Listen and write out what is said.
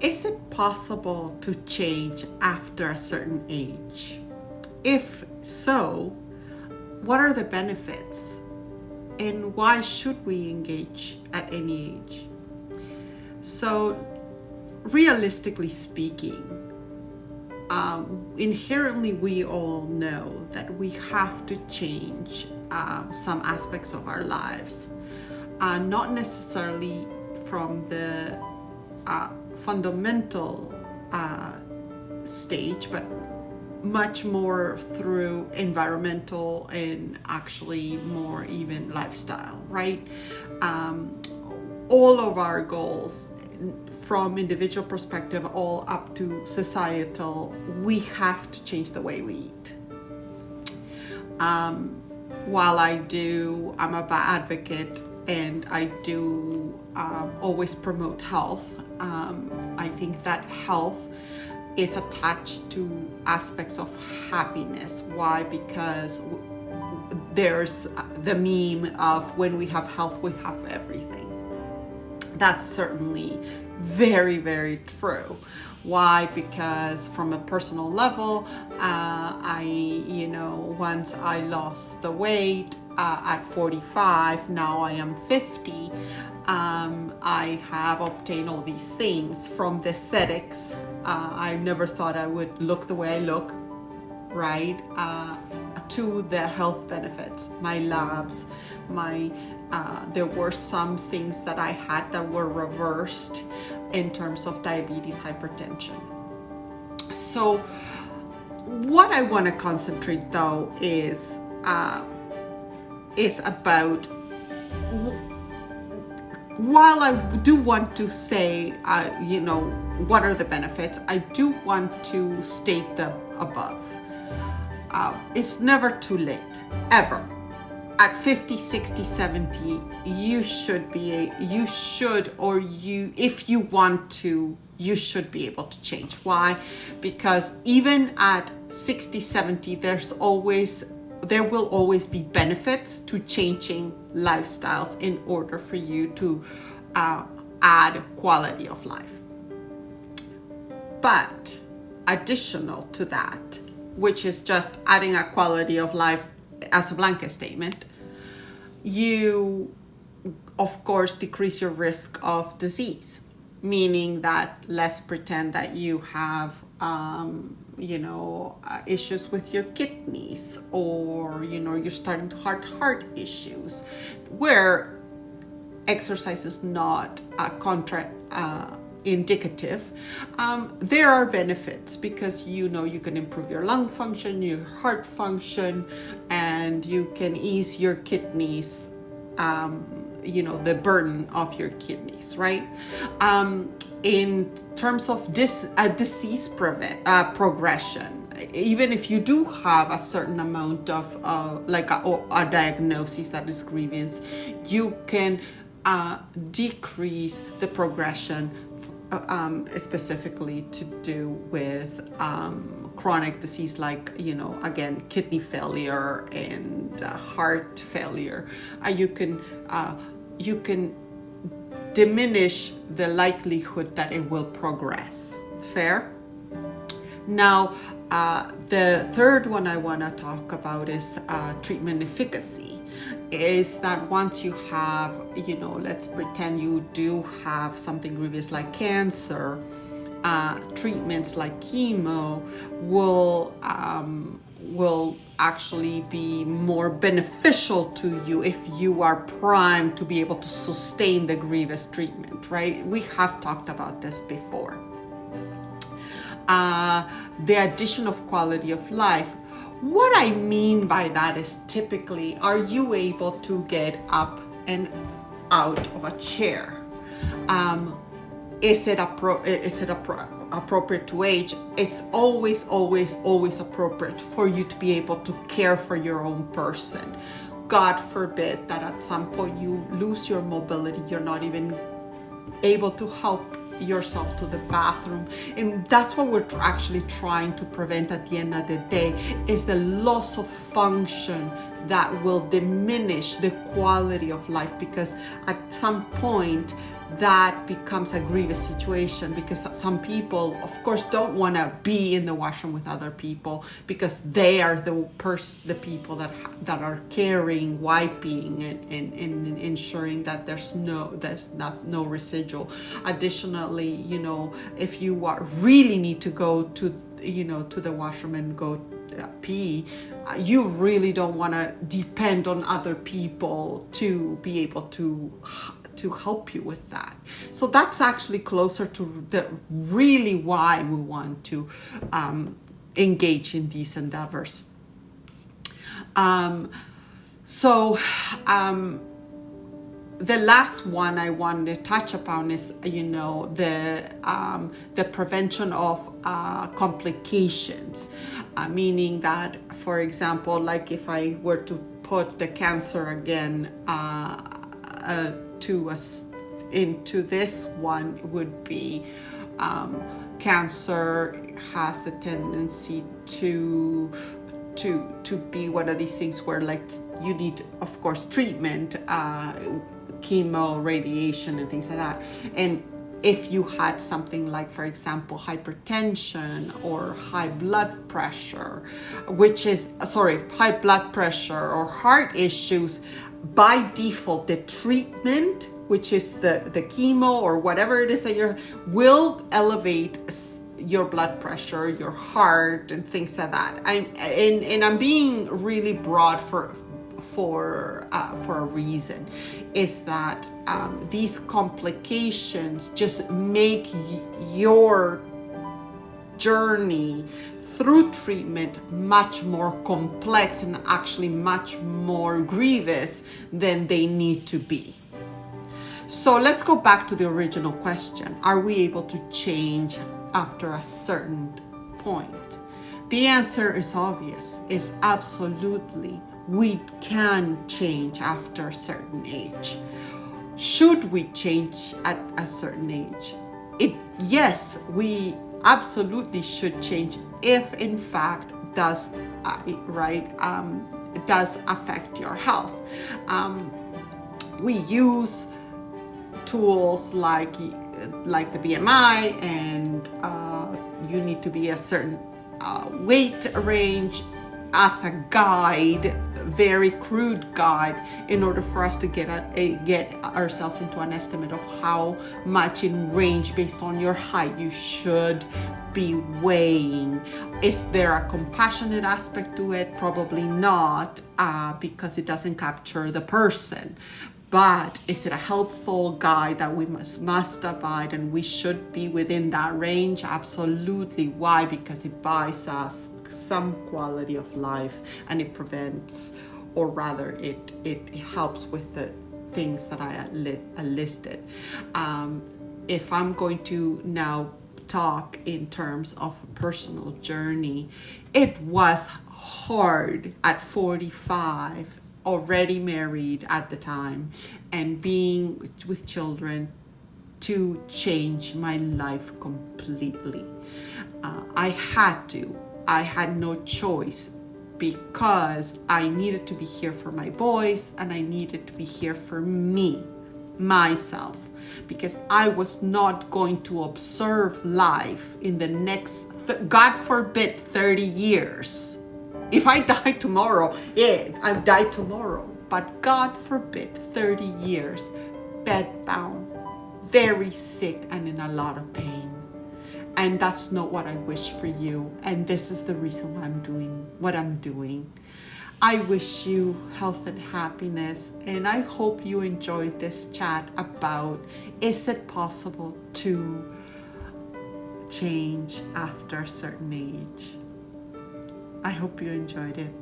Is it possible to change after a certain age? If so, what are the benefits? And why should we engage at any age? So, realistically speaking, inherently we all know that we have to change some aspects of our lives, not necessarily from the fundamental stage, but much more through environmental and actually more even lifestyle, right? All of our goals from individual perspective all up to societal, we have to change the way we eat. While I'm a advocate and I do always promote health, I think that health is attached to aspects of happiness. Why? Because there's the meme of when we have health, we have everything. That's certainly very, very true. Why? Because from a personal level, once I lost the weight at 45, now I am 50. I have obtained all these things from the aesthetics. I never thought I would look the way I look, right? To the health benefits, my labs, there were some things that I had that were reversed in terms of diabetes, hypertension. So what I want to concentrate though is about, while I do want to say, what are the benefits, I do want to state the above. It's never too late, ever. At 50, 60, 70, if you want to, you should be able to change. Why? Because even at 60, 70, there will always be benefits to changing lifestyles in order for you to add quality of life. But additional to that, which is just adding a quality of life as a blanket statement, you of course decrease your risk of disease, meaning that let's pretend that you have issues with your kidneys, or you're starting to heart issues, where exercise is not indicative. There are benefits because you can improve your lung function, your heart function, and you can ease your kidneys, the burden of your kidneys, right? In terms of disease progression, even if you do have a certain amount of a diagnosis that is grievous, you can decrease the progression, specifically to do with chronic disease like again kidney failure and heart failure. You can diminish the likelihood that it will progress. Fair? Now, the third one I want to talk about is treatment efficacy. Is that once you have, let's pretend you do have something grievous like cancer, treatments like chemo will actually be more beneficial to you if you are primed to be able to sustain the grievous treatment, right? We have talked about this before. The addition of quality of life. What I mean by that is typically, are you able to get up and out of a chair? Is it appropriate to age? It's always appropriate for you to be able to care for your own person. God forbid that at some point you lose your mobility, you're not even able to help yourself to the bathroom. And that's what we're actually trying to prevent at the end of the day, is the loss of function that will diminish the quality of life, because at some point that becomes a grievous situation, because some people, of course, don't want to be in the washroom with other people, because they are the people that are caring, wiping, and ensuring that there's no residual. Additionally, if you really need to go to the washroom and go pee, you really don't want to depend on other people to be able to help you with that. So that's actually closer to really why we want to engage in these endeavors. The last one I wanted to touch upon is, the prevention of complications, meaning that, for example, like if I were to put the cancer again into this one, would be cancer has the tendency to be one of these things where, like, you need, of course, treatment, chemo, radiation, and things like that. And if you had something like, for example, hypertension or high blood pressure or heart issues, by default, the treatment, which is the chemo or whatever it is that will elevate your blood pressure, your heart, and things like that. I'm being really broad for a reason, is that these complications just make your journey through treatment much more complex and actually much more grievous than they need to be. So let's go back to the original question. Are we able to change after a certain point? The answer is obvious, is absolutely. We can change after a certain age. Should we change at a certain age? Yes, we absolutely should change if in fact does affect your health. We use tools like the BMI, and you need to be a certain weight range as a guide, very crude guide, in order for us to get ourselves into an estimate of how much in range based on your height you should be weighing. Is there a compassionate aspect to it? Probably not, because it doesn't capture the person. But is it a helpful guide that we must abide, and we should be within that range? Absolutely. Why? Because it buys us some quality of life, and it prevents, or rather it helps with the things that I listed. If I'm going to now talk in terms of a personal journey, it was hard at 45, already married at the time, and being with children, to change my life completely. I had no choice, because I needed to be here for my boys, and I needed to be here for myself, because I was not going to observe life in the next, God forbid, 30 years. If I die tomorrow, I die tomorrow. But God forbid, 30 years, bedbound, very sick, and in a lot of pain. And that's not what I wish for you. And this is the reason why I'm doing what I'm doing. I wish you health and happiness. And I hope you enjoyed this chat about, is it possible to change after a certain age? I hope you enjoyed it.